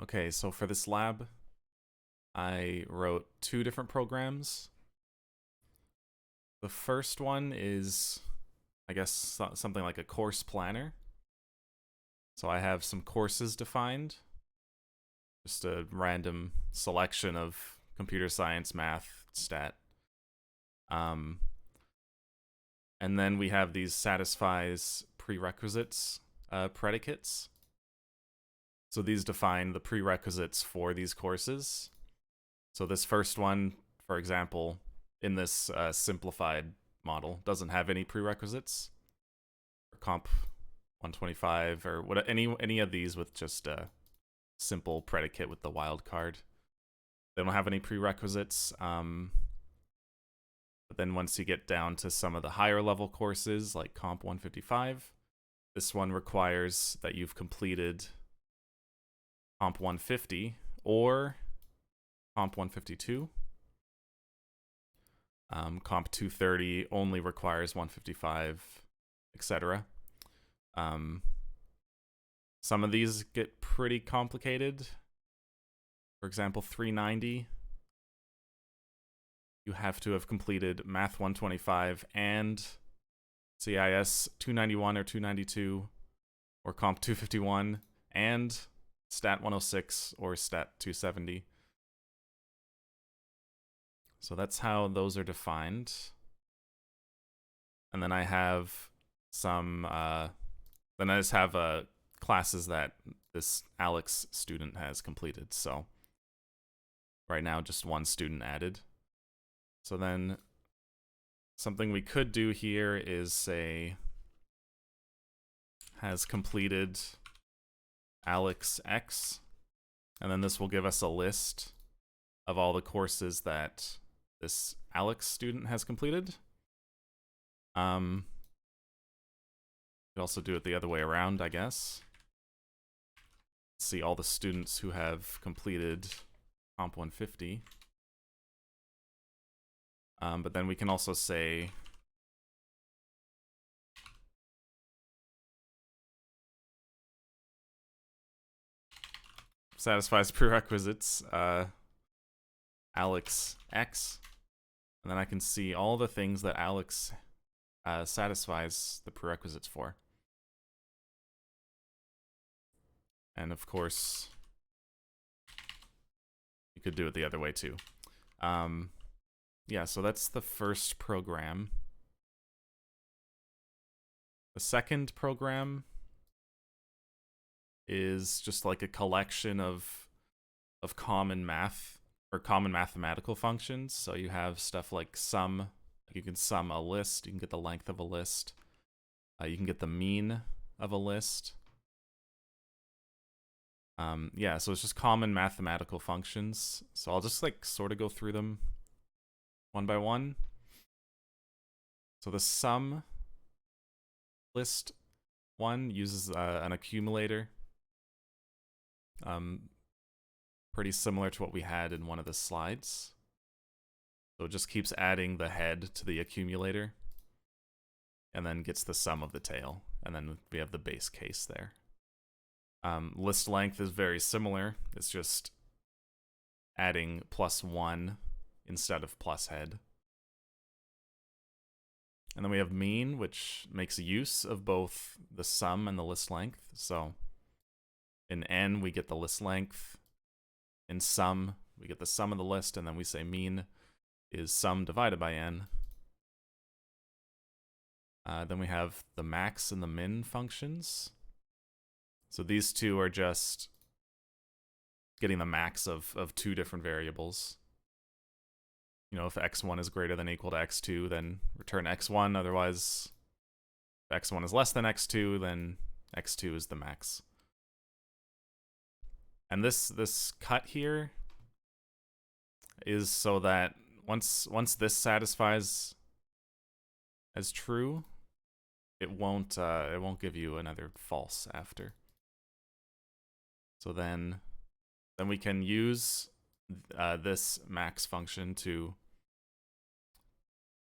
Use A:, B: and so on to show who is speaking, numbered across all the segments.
A: Okay, so for this lab, I wrote two different programs. The first one is, I guess, something like a course planner. So I have some courses defined, just a random selection of computer science, math, stat. And then we have these satisfies prerequisites predicates. So these define the prerequisites for these courses. So this first one, for example, in this simplified model, doesn't have any prerequisites. For comp 125 or what any of these with just a simple predicate with the wildcard. They don't have any prerequisites. But then once you get down to some of the higher level courses like comp 155, this one requires that you've completed comp 150 or comp 152. Comp 230 only requires 155, etc. Some of these get pretty complicated. For example, 390, you have to have completed Math 125 and CIS 291 or 292 or Comp 251 and Stat 106 or Stat 270. So that's how those are defined. And then I have some, then I just have classes that this Alex student has completed. So right now, just one student added. So then something we could do here is say has completed Alex X, and then this will give us a list of all the courses that this Alex student has completed. You could also do it the other way around, I guess. See all the students who have completed Comp 150. But then we can also say satisfies prerequisites Alex X, and then I can see all the things that Alex satisfies the prerequisites for. And of course, you could do it the other way too. Yeah, so that's the first program. The second program is just like a collection of common math or common mathematical functions. So you have stuff like sum. You can sum a list. You can get the length of a list. You can get the mean of a list. Yeah, so it's just common mathematical functions. So I'll just like sort of go through them one by one. So the sum list one uses an accumulator. Pretty similar to what we had in one of the slides. So it just keeps adding the head to the accumulator and then gets the sum of the tail. And then we have the base case there. List length is very similar. It's just adding +1 instead of plus head. And then we have mean, which makes use of both the sum and the list length. So in n, we get the list length. In sum, we get the sum of the list, and then we say mean is sum divided by n. Then we have the max and the min functions. So these two are just getting the max of two different variables. You know, if x1 is greater than or equal to x2, then return x1. Otherwise, if x1 is less than x2, then x2 is the max. And this cut here is so that once this satisfies as true, it won't give you another false after. So then we can use this max function to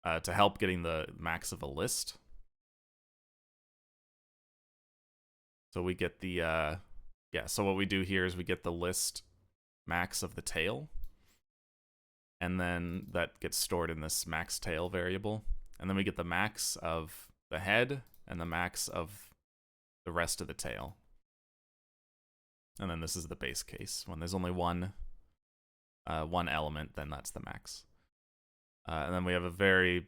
A: help getting the max of a list. So we get the yeah, so what we do here is we get the list max of the tail, and then that gets stored in this max tail variable, and then we get the max of the head and the max of the rest of the tail. And then this is the base case. When there's only one element, then that's the max. And then we have a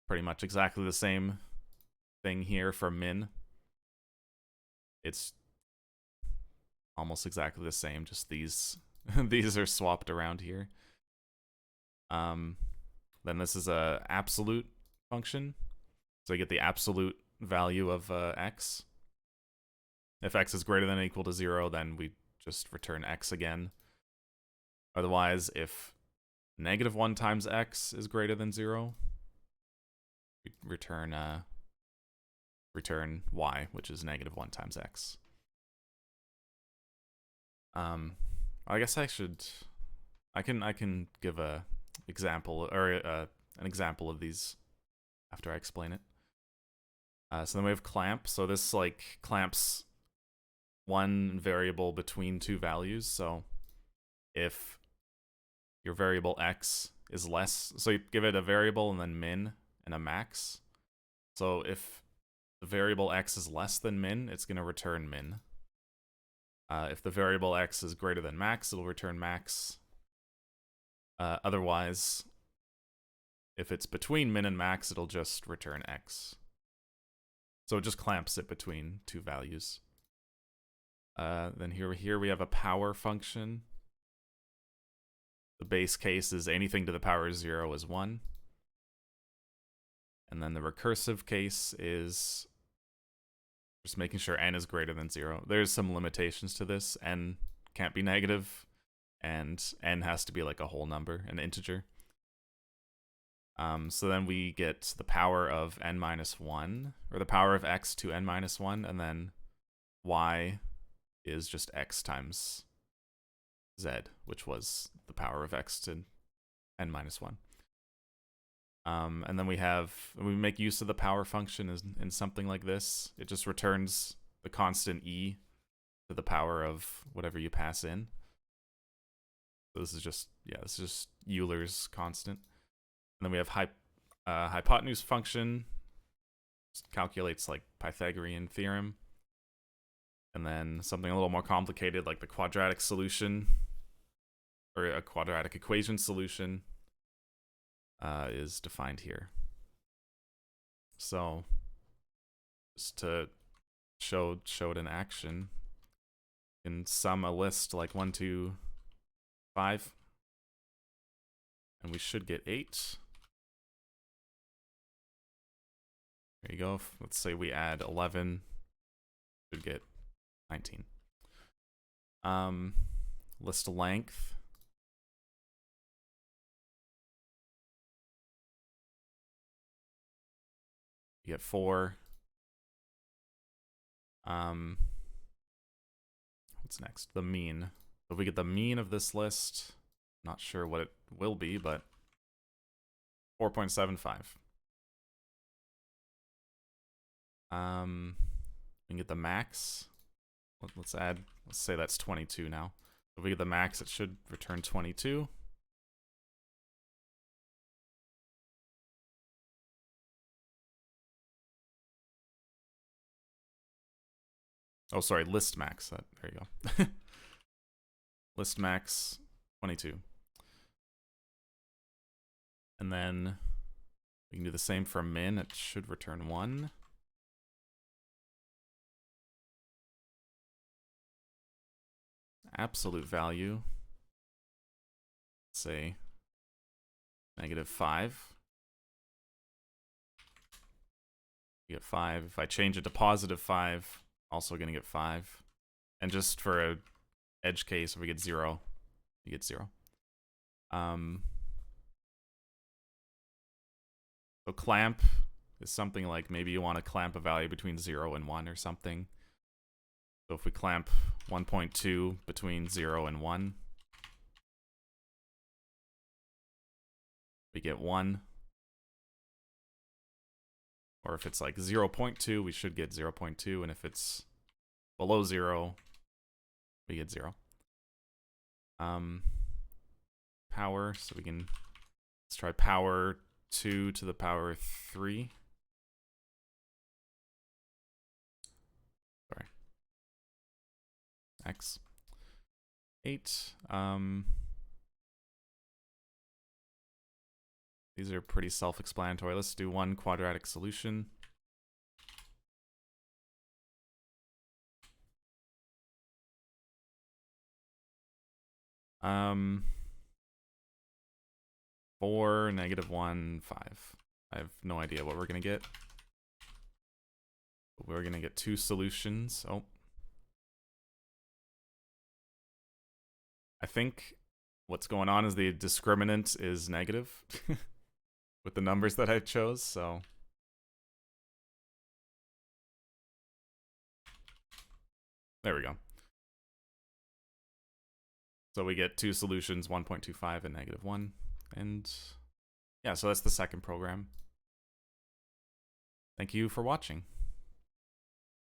A: pretty much exactly the same thing here for min. It's almost exactly the same, just these these are swapped around here. Then this is a absolute function, so you get the absolute value of x. If x is greater than or equal to 0, then we just return x again. Otherwise, if -1 times x is greater than 0, we return y, which is -1 times x. I guess I can give a example, or an example of these after I explain it. So then we have clamp. So this like clamps one variable between two values. So if your variable x is less, so you give it a variable and then min and a max. So if the variable x is less than min, it's going to return min. If the variable x is greater than max, it'll return max. Otherwise, if it's between min and max, it'll just return x. So it just clamps it between two values. Then here we have a power function. The base case is anything to the power of 0 is 1. And then the recursive case is just making sure n is greater than 0. There's some limitations to this. N can't be negative, and n has to be like a whole number, an integer. So then we get the power of n minus 1, or the power of x to n minus 1, and then y is just x times z, which was the power of x to n minus 1. And then we make use of the power function in something like this. It just returns the constant e to the power of whatever you pass in. So this is just Euler's constant. And then we have hypotenuse function, just calculates like Pythagorean theorem. And then something a little more complicated like the quadratic solution, or a quadratic equation solution, is defined here. So just to show it in action, you can sum a list like 1, 2, 5, and we should get 8. There you go. Let's say we add 11, should get 19. List length. You get 4. What's next? The mean. So if we get the mean of this list, not sure what it will be, but 4.75. We can get the max. Let's say that's 22 now. If we get the max, it should return 22. Oh, sorry, list max. There you go. List max 22. And then we can do the same for min. It should return 1. Absolute value, let's say -5. You get 5. If I change it to +5, also gonna get 5. And just for a edge case, if we get 0, you get 0. So clamp is something like maybe you want to clamp a value between 0 and 1 or something. So if we clamp 1.2 between 0 and 1, we get 1. Or if it's like 0.2, we should get 0.2. And if it's below 0, we get 0. Power, so we can, let's try power 2 to the power 3. Sorry. X. 8. These are pretty self-explanatory. Let's do one quadratic solution. Um, 4, -1, 5. I have no idea what we're gonna get. We're gonna get 2 solutions. Oh. I think what's going on is the discriminant is negative with the numbers that I chose, so. There we go. So we get 2 solutions, 1.25 and -1. And yeah, so that's the second program. Thank you for watching.